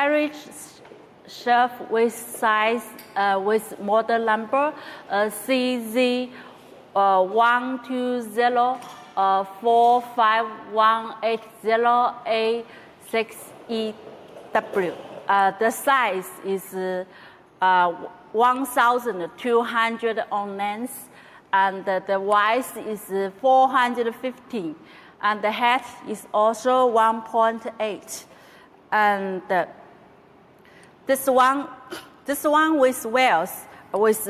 garage shelf with size with model number CZ 120-45180A6EW. The size is 1,200 ounces, and the width is 450, and the height is also 1.8. And this one with wells, with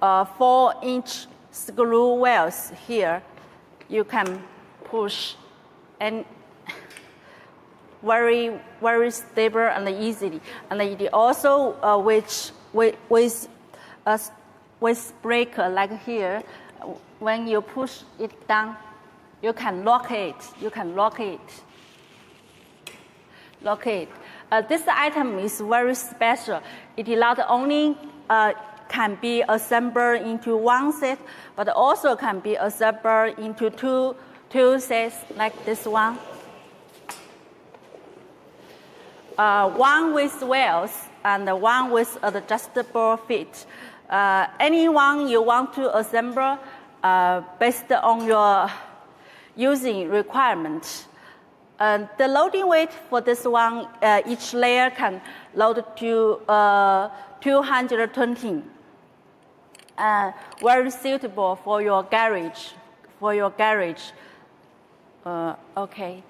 4-inch screw wells here. You can push and very, very stable and easily. And it also with breaker like here. When you push it down, you can lock it. This item is very special. It not only can be assembled into one set, but also can be assembled into two sets like this one. One with wheels and one with adjustable feet. Anyone you want to assemble based on your using requirement. The loading weight for this one, each layer can load to 220. Very suitable for your garage. Okay.